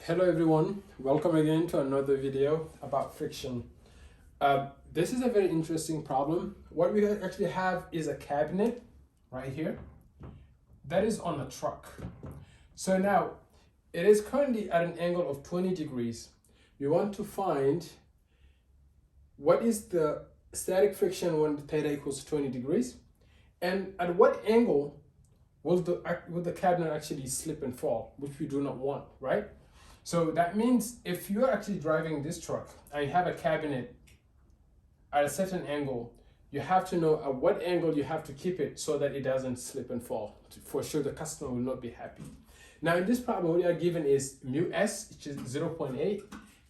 Hello everyone, welcome again to another video about friction. This is a very interesting problem. What we actually have is a cabinet right here that is on a truck. So now it is currently at an angle of 20 degrees. We want to find what is the static friction when the theta equals 20 degrees and at what angle will the cabinet actually slip and fall, which we do not want, right? So that means if you're actually driving this truck and you have a cabinet at a certain angle, you have to know at what angle you have to keep it so that it doesn't slip and fall. For sure, the customer will not be happy. Now in this problem, what we are given is mu s, which is 0.8,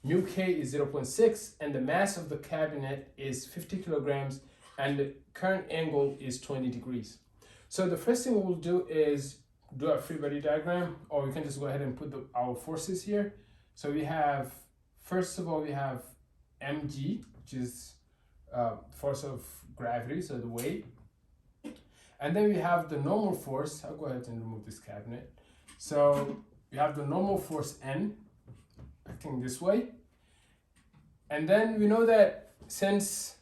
mu k is 0.6, and the mass of the cabinet is 50 kilograms, and the current angle is 20 degrees. So the first thing we will do is do a free body diagram, or we can just go ahead and put our forces here. So we have, first of all, we have mg, which is force of gravity, so the weight. And then we have the normal force. I'll go ahead and remove this cabinet. So we have the normal force N acting this way. And then we know that since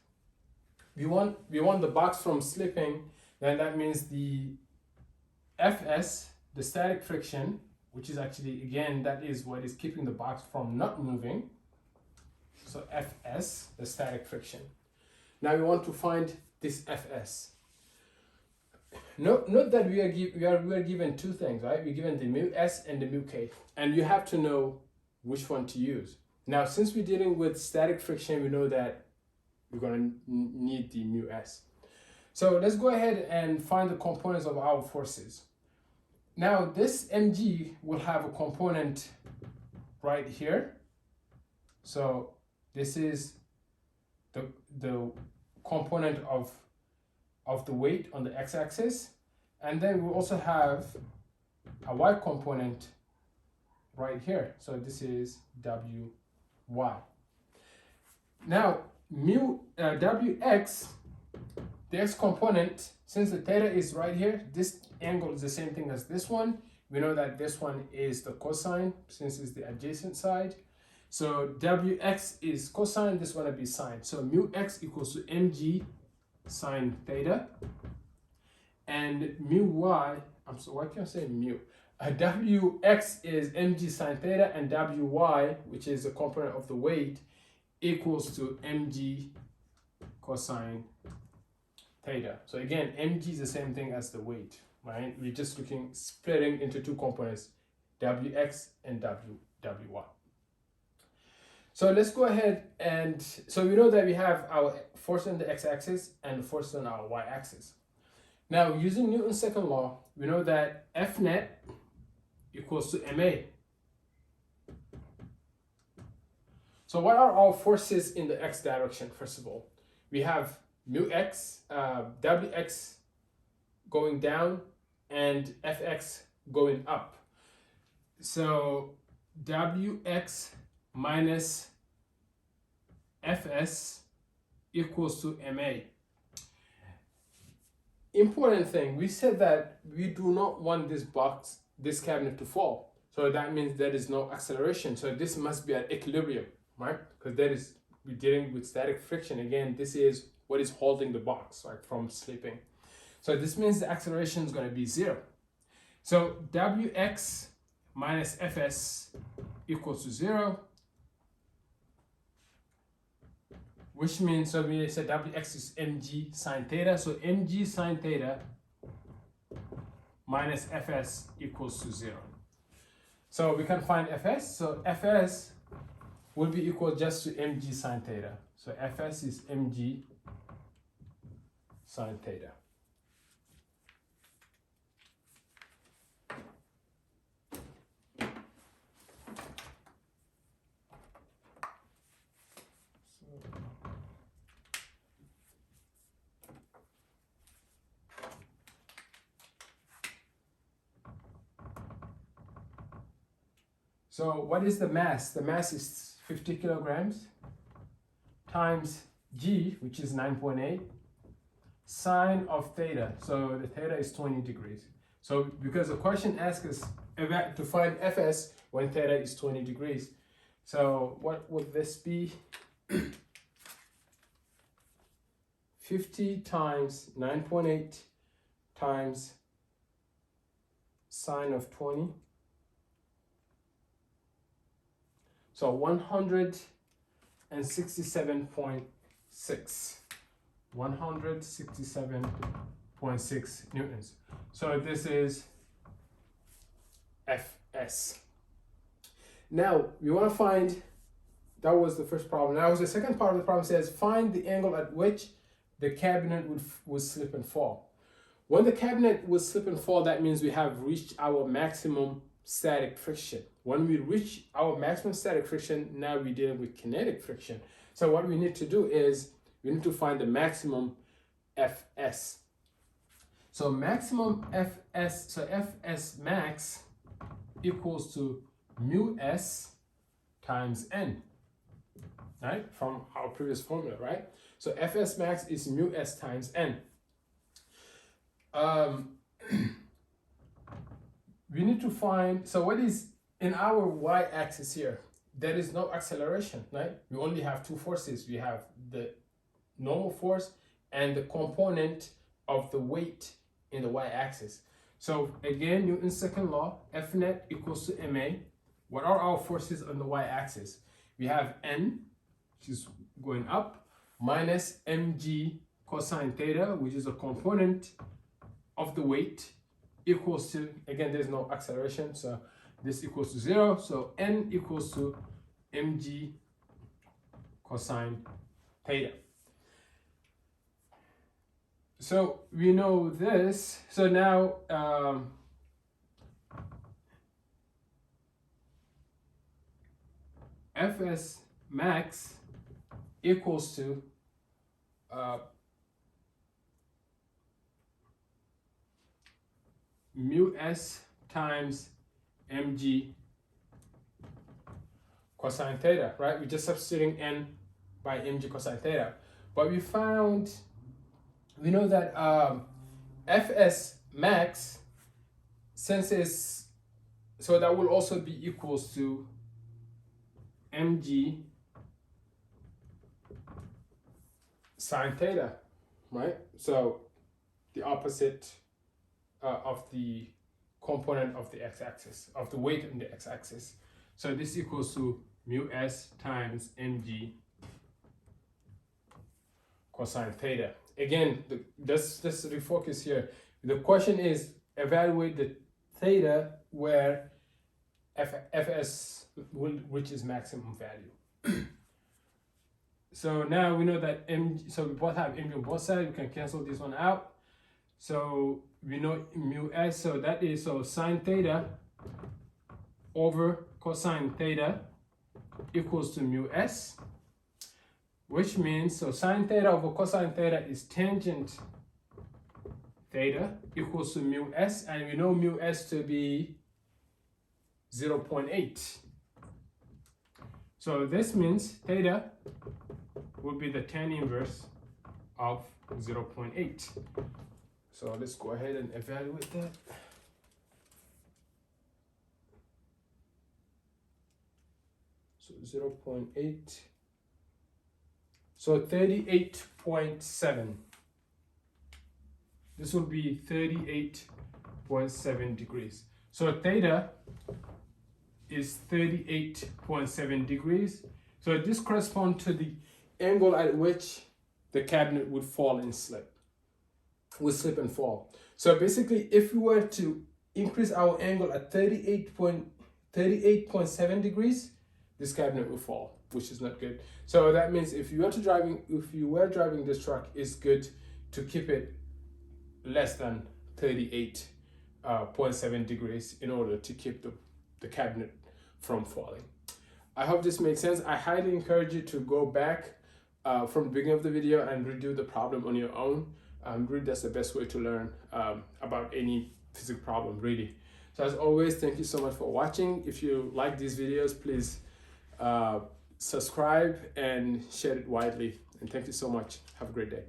we want the box from slipping, then that means the Fs, the static friction, which is actually, again, that is what is keeping the box from not moving. So Fs, the static friction. Now we want to find this Fs. Note that we are given two things, right? We're given the mu s and the mu k, and you have to know which one to use. Now, since we're dealing with static friction, we know that we're going to need the mu s. So let's go ahead and find the components of our forces. Now this mg will have a component right here. So this is the component of the weight on the x-axis. And then we also have a y component right here. So this is wy. Now wx, the x component, since the theta is right here, this angle is the same thing as this one. We know that this one is the cosine since it's the adjacent side. So wx is cosine, this one will be sine. So mu x equals to mg sine theta. And mu y, I'm sorry, why can't I say mu? Wx is mg sine theta, and wy, which is a component of the weight, equals to mg cosine theta. So again, mg is the same thing as the weight, right? We're just splitting into two components, wx and wy. So let's go ahead and, so we know that we have our force on the x-axis and force on our y-axis. Now, using Newton's second law, we know that F net equals to ma. So what are our forces in the x direction? First of all, we have mu x, wx going down, and fx going up. So wx minus fs equals to ma. Important thing, we said that we do not want this cabinet to fall. So that means there is no acceleration. So this must be at equilibrium, right? Because we're dealing with static friction. Again, this is what is holding the box, right, from slipping. So this means the acceleration is going to be 0. So wx minus fs equals to 0, which means, so we said wx is mg sine theta. So mg sine theta minus fs equals to 0. So we can find fs. So fs will be equal just to mg sine theta. So fs is mg sine theta. So what is the mass? The mass is 50 kilograms times g, which is 9.8, sine of theta. So the theta is 20 degrees. So because the question asks us to find Fs when theta is 20 degrees. So what would this be? 50 times 9.8 times sine of 20. So 167.6. 167.6 newtons. So this is Fs. Now we want to find, that was the first problem. Now the second part of the problem says find the angle at which the cabinet would slip and fall. When the cabinet would slip and fall, that means we have reached our maximum static friction. When we reach our maximum static friction, now we're dealing with kinetic friction. So what we need to do is we need to find the maximum Fs. So maximum Fs, so Fs max equals to mu s times n, right? From our previous formula, right? So Fs max is mu s times n. We need to find, so what is in our y-axis here? There is no acceleration, right? We only have two forces. We have the normal force and the component of the weight in the y-axis. So again, Newton's second law, F net equals to ma. What are our forces on the y-axis? We have n, which is going up, minus mg cosine theta, which is a component of the weight, equals to, again, there's no acceleration, so this equals to 0. So n equals to mg cosine theta. So we know this. So now Fs max equals to mu s times mg cosine theta, right? We're just substituting n by mg cosine theta. But we found, we know that Fs max, since it's, so that will also be equals to mg sine theta, right? So the opposite of the component of the x-axis, of the weight in the x-axis. So this equals to mu s times mg cosine theta. Again, just refocus here. The question is evaluate the theta where Fs will reach its maximum value. So now we know that mg, so we both have mg on both sides. We can cancel this one out. So we know mu s, so that is, so sine theta over cosine theta equals to mu s, which means, so sine theta over cosine theta is tangent theta equals to mu s, and we know mu s to be 0.8. So this means theta will be the tan inverse of 0.8. So let's go ahead and evaluate that. So 0.8. So 38.7. This will be 38.7 degrees. So theta is 38.7 degrees. So this corresponds to the angle at which the cabinet would fall and slip. Would slip and fall. So basically, if we were to increase our angle at 38.7 degrees, this cabinet will fall, which is not good. So that means if you were driving this truck, it's good to keep it less than 38.7 degrees in order to keep the cabinet from falling. I hope this makes sense. I highly encourage you to go back from the beginning of the video and redo the problem on your own. Really, that's the best way to learn about any physics problem, really. So as always, thank you so much for watching. If you like these videos, please subscribe and share it widely. And thank you so much. Have a great day.